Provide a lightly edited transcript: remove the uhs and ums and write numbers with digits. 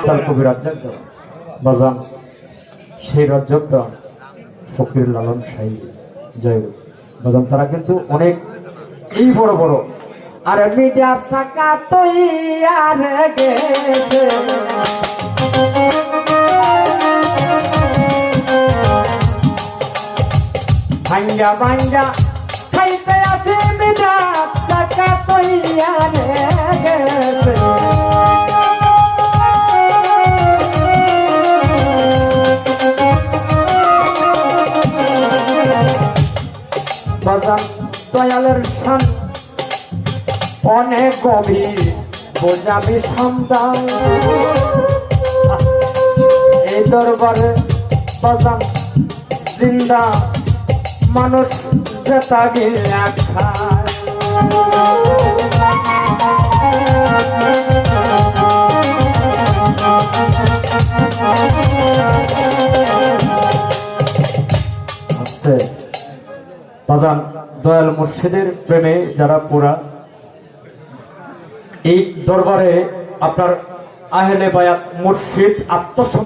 তার কবি রাজ্জাক বাজান সেই রাজ্জাকটা ফকির লালন শাহী জয় বাজান তারা কিন্তু অনেক এই বড় বড় আর মিডিয়া সাকা তৈয়ার গেছে ভাঙ্গা ভাঙ্গা খাইতে আছে মিডিয়া সাকা তৈয়ার গেছে বাজান দয়ালের শান অনেক গভীর বোঝাবি সন্তান এই দরবারে বাজান জিন্দা মানুষ যেটা গিয়া খায় বাজান দয়াল মুর্শিদের প্রেমে যারা পুরা এই দরবারে আপনার আহলে বায়াত মুর্শিদ আত্মসম্মান